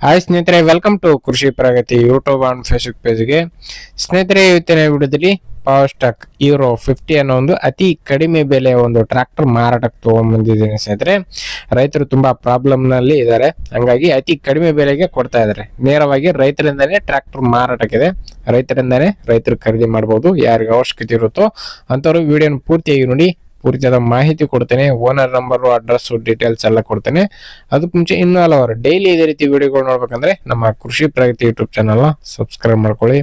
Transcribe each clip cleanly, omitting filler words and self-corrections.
Hi ಸ್ನೇಹಿತರೆ, welcome to ಕೃಷಿ ಪ್ರಗತಿ YouTube and Facebook ಪೇಜ್ಗೆ. ಸ್ನೇಹಿತರೆ, ಇವತ್ತಿನ ವಿಡಿಯೋದಲ್ಲಿ ಪವರ್ ಸ್ಟಾಕ್ ಯೂರೋ 50 ಅನ್ನೋ ಒಂದು ಅತಿ ಕಡಿಮೆ ಬೆಲೆಯ ಒಂದು ಟ್ರಾಕ್ಟರ್ ಮಾರಾಟಕ್ಕೆ ತಗೊಂಡ್ಬಂದಿದ್ದೀನಿ. ಸ್ನೇಹಿತರೆ, ರೈತರು ತುಂಬಾ ಪ್ರಾಬ್ಲಮ್ ನಲ್ಲಿ ಇದ್ದಾರೆ, ಹಂಗಾಗಿ ಅತಿ ಕಡಿಮೆ ಬೆಲೆಗೆ ಕೊಡ್ತಾ ಇದ್ದಾರೆ. ನೇರವಾಗಿ ರೈತರಿಂದಾನೇ ಟ್ರಾಕ್ಟರ್ ಮಾರಾಟಕ್ಕಿದೆ, ರೈತರು ಖರೀದಿ ಮಾಡಬಹುದು. ಯಾರಿಗೆ ಅವಶ್ಯಕತೆ ಇರುತ್ತೋ ಅಂತವರು ವಿಡಿಯೋನ ಪೂರ್ತಿಯಾಗಿ ನೋಡಿ. ಪೂರ್ತಿಯಾದ ಮಾಹಿತಿ ಕೊಡ್ತೇನೆ, ಓನರ್ ನಂಬರು, ಅಡ್ರೆಸ್, ಡೀಟೇಲ್ಸ್ ಎಲ್ಲ ಕೊಡ್ತೇನೆ. ಅದಕ್ಕೆ ಮುಂಚೆ ಇನ್ನೂ ಹಲವಾರು ಡೈಲಿ ಇದೇ ರೀತಿ ವಿಡಿಯೋಗಳು ನೋಡ್ಬೇಕಂದ್ರೆ ನಮ್ಮ ಕೃಷಿ ಪ್ರಗತಿ ಯೂಟ್ಯೂಬ್ ಚಾನಲ್ ಸಬ್ಸ್ಕ್ರೈಬ್ ಮಾಡ್ಕೊಳ್ಳಿ.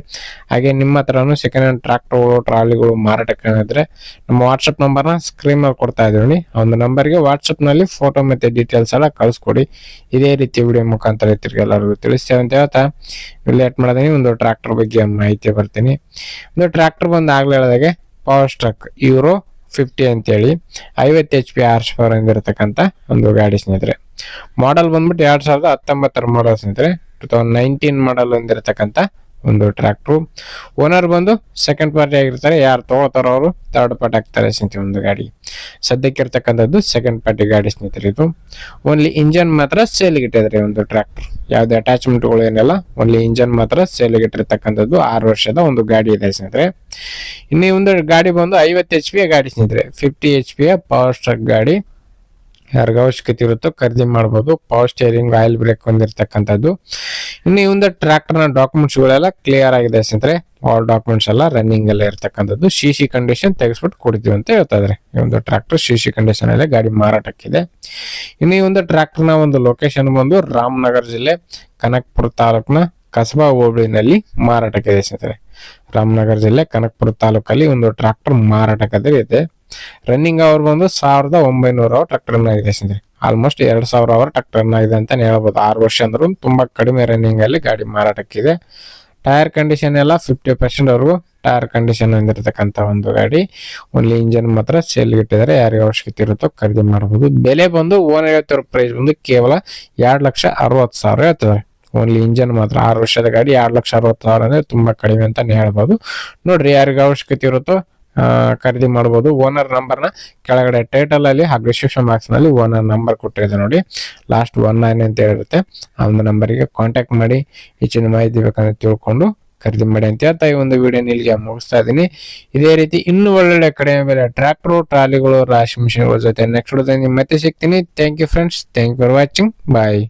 ಹಾಗೆ ನಿಮ್ಮ ಹತ್ರನೂ ಸೆಕೆಂಡ್ ಹ್ಯಾಂಡ್ ಟ್ರಾಕ್ಟರ್ಗಳು, ಟ್ರಾಲಿಗಳು ಮಾರಾಟಕ್ಕೆ ಇದ್ರೆ ನಮ್ಮ ವಾಟ್ಸಪ್ ನಂಬರ್ನ ಸ್ಕ್ರೀನ್ ಮೇಲೆ ಕೊಡ್ತಾ ಇದ್ದೀವಿ. ಆ ಒಂದು ನಂಬರ್ಗೆ ವಾಟ್ಸಪ್ ನಲ್ಲಿ ಫೋಟೋ ಮತ್ತೆ ಡೀಟೇಲ್ಸ್ ಎಲ್ಲ ಕಳಿಸ್ಕೊಡಿ. ಇದೇ ರೀತಿ ವಿಡಿಯೋ ಮುಖಾಂತರ ರೈತರಿಗೆ ಎಲ್ಲರಿಗೂ ತಿಳಿಸ್ತೇವೆ ಅಂತ ಹೇಳ್ತಾ ಲೇಟ್ ಮಾಡೋದೀನಿ. ಒಂದು ಟ್ರಾಕ್ಟರ್ ಬಗ್ಗೆ ಮಾಹಿತಿ ಬರ್ತೀನಿ. ಒಂದು ಟ್ರಾಕ್ಟರ್ ಬಂದು ಆಗ್ಲೇ ಹೇಳಿದಾಗೆ ಪವರ್ ಸ್ಟಾಕ್ ಯೂರೋ 50 ಅಂತೇಳಿ 50 HP ಹಾರ್ಸ್ ಪವರ್ ಹೊಂದಿರತಕ್ಕಂತ ಒಂದು ಗಾಡಿ ಸ್ನೇಹಿತರೆ. ಮಾಡೆಲ್ ಬಂದ್ಬಿಟ್ಟು 2019 ಮಾಡಲ್ ಸ್ನೇಹಿತರೆ. 2019 ಮಾಡಲ್ ಹೊಂದಿರತಕ್ಕಂತ ಒಂದು ಟ್ರಾಕ್ಟರ್. ಓನರ್ ಬಂದು ಸೆಕೆಂಡ್ ಪಾರ್ಟಿ ಆಗಿರ್ತಾರೆ, ಯಾರು ತಗೋತಾರೋ ಅವರು ಥರ್ಡ್ ಪಾರ್ಟಿ ಆಗ್ತಾರೆ ಸ್ನೇಹಿತರೆ. ಒಂದು ಗಾಡಿ ಸದ್ಯಕ್ಕೆ ಇರ್ತಕ್ಕಂಥದ್ದು ಸೆಕೆಂಡ್ ಪಾರ್ಟಿ ಗಾಡಿ ಸ್ನೇಹಿತರೆ. ಇದು ಓನ್ಲಿ ಇಂಜನ್ ಮಾತ್ರ ಸೇಲ್ಗೆ ಇಟ್ಟಿದ್ದಾರೆ. ಒಂದು ಟ್ರಾಕ್ಟರ್ ಯಾವುದೇ ಅಟ್ಯಾಚ್ಮೆಂಟ್ಗಳು ಏನೆಲ್ಲ, ಓನ್ಲಿ ಇಂಜನ್ ಮಾತ್ರ ಸೇಲ್ಗೆ ಇಟ್ಟಿರ್ತಕ್ಕಂಥದ್ದು. 6 ವರ್ಷದ ಒಂದು ಗಾಡಿ ಇದೆ ಸ್ನೇಹಿತರೆ. ಇನ್ನು ಈ ಒಂದು ಗಾಡಿ ಬಂದು 50 HP ಗಾಡಿ ಸ್ನೇಹಿತರೆ. 50 HP ಪವರ್ ಸ್ಟಾಕ್ ಗಾಡಿ. ಯಾರಿಗ ಅವಶ್ಯಕತೆ ಇರುತ್ತೋ ಖರೀದಿ ಮಾಡಬಹುದು. ಪವರ್ ಸ್ಟೇರಿಂಗ್, ಆಯಿಲ್ ಬ್ರೇಕ್ ಹೊಂದಿರತಕ್ಕಂಥದ್ದು. ಇನ್ನು ಈ ಒಂದು ಟ್ರಾಕ್ಟರ್ ನ ಡಾಕ್ಯುಮೆಂಟ್ಸ್ ಗಳೆಲ್ಲ ಕ್ಲಿಯರ್ ಆಗಿದೆ ಸ್ನೇಹಿತರೆ. ಆಲ್ ಡಾಕ್ಯುಮೆಂಟ್ಸ್ ಎಲ್ಲ ರನ್ನಿಂಗ್ ಎಲ್ಲ ಇರ್ತಕ್ಕಂಥದ್ದು. CC ಕಂಡೀಷನ್ ತೆಗೆಸ್ಬಿಟ್ಟು ಕೊಡ್ತೀವಿ ಅಂತ ಹೇಳ್ತಾ ಇದ್ದಾರೆ. ಈ ಒಂದು ಟ್ರಾಕ್ಟರ್ CC ಕಂಡೀಷನ್ ಅಲ್ಲೇ ಗಾಡಿ ಮಾರಾಟಕ್ಕಿದೆ. ಇನ್ನು ಈ ಒಂದು ಟ್ರಾಕ್ಟರ್ ನ ಒಂದು ಲೊಕೇಶನ್ ಬಂದು ರಾಮನಗರ ಜಿಲ್ಲೆ ಕನಕಪುರ ತಾಲೂಕಿನ ಕಸಬಾ ಹೋಬಳಿನಲ್ಲಿ ಮಾರಾಟಕ್ಕಿದೆ ಸ್ನೇಹಿತರೆ. ರಾಮನಗರ ಜಿಲ್ಲೆ ಕನಕಪುರ ತಾಲೂಕಲ್ಲಿ ಒಂದು ಟ್ರಾಕ್ಟರ್ ಮಾರಾಟಕ್ಕೆ ಇದೆ. ರನ್ನಿಂಗ್ ಅವರ್ ಬಂದು 1900 ಅವರ್ ಟ್ರಾಕ್ಟರ್ ಆಗಿದೆ ಸ್ನೇಹಿತರೆ. ಆಲ್ಮೋಸ್ಟ್ 2000 ಅವರ್ ಟ್ರಾಕ್ಟರ್ ಆಗಿದೆ ಅಂತ ಹೇಳ್ಬೋದು. 6 ವರ್ಷ ಅಂದ್ರೂ ತುಂಬಾ ಕಡಿಮೆ ರನ್ನಿಂಗ್ ಅಲ್ಲಿ ಗಾಡಿ ಮಾರಾಟಕ್ಕಿದೆ. ಟೈರ್ ಕಂಡೀಷನ್ ಎಲ್ಲ 50% ವರೆಗೂ ಟೈರ್ ಕಂಡೀಷನ್ ಹೊಂದಿರತಕ್ಕಂತ ಒಂದು ಗಾಡಿ. ಓನ್ಲಿ ಇಂಜನ್ ಮಾತ್ರ ಸೇಲ್ ಇಟ್ಟಿದ್ದಾರೆ. ಯಾರಿಗೆ ಅವಶ್ಯಕತೆ ಇರುತ್ತೋ ಖರೀದಿ ಮಾಡಬಹುದು. ಬೆಲೆ ಬಂದು ಓನರ್ ಹೇಳ್ತಿರೋ ಪ್ರೈಸ್ ಬಂದು ಕೇವಲ 2,60,000 ಹೇಳ್ತಿದ್ದಾರೆ. ಓನ್ಲಿ ಇಂಜನ್ ಮಾತ್ರ. 6 ವರ್ಷದ ಗಾಡಿ 2,60,000 ಅಂದ್ರೆ ತುಂಬಾ ಕಡಿಮೆ ಅಂತ ಹೇಳ್ಬೋದು. ನೋಡ್ರಿ, ಯಾರಿಗೆ ಅವಶ್ಯಕತೆ ಇರುತ್ತೋ ಖರೀದಿ ಮಾಡಬಹುದು. ಓನರ್ ನಂಬರ್ನ ಕೆಳಗಡೆ ಟೈಟಲ್ ಅಲ್ಲಿ ಹಾಗೂ ಡಿಸ್ಕ್ರಿಪ್ಷನ್ ಬಾಕ್ಸ್ ನಲ್ಲಿ ಓನರ್ ನಂಬರ್ ಕೊಟ್ಟಿದೆ ನೋಡಿ. ಲಾಸ್ಟ್ 19 ಅಂತ ಹೇಳಿರುತ್ತೆ. ಆ ಒಂದು ನಂಬರಿಗೆ ಕಾಂಟ್ಯಾಕ್ಟ್ ಮಾಡಿ ಹೆಚ್ಚಿನ ಮಾಹಿತಿ ಬೇಕಂದ್ರೆ ತಿಳ್ಕೊಂಡು ಖರೀದಿ ಮಾಡಿ ಅಂತ ಹೇಳ್ತಾ ಈ ಒಂದು ವಿಡಿಯೋ ಇಲ್ಲಿಗೆ ಮುಗಿಸ್ತಾ ಇದ್ದೀನಿ. ಇದೇ ರೀತಿ ಇನ್ನೂ ಒಳ್ಳೊಳ್ಳೆ ಕಡಿಮೆ ಬೆಲೆ ಟ್ರಾಕ್ಟರ್, ಟ್ರಾಲಿಗಳು, ರಾಶಿ ಮಿಷಿನ್ಗಳ ಜೊತೆ ನೆಕ್ಸ್ಟ್ ಮತ್ತೆ ಸಿಗ್ತೀನಿ. Thank you friends. Thank you for watching. Bye.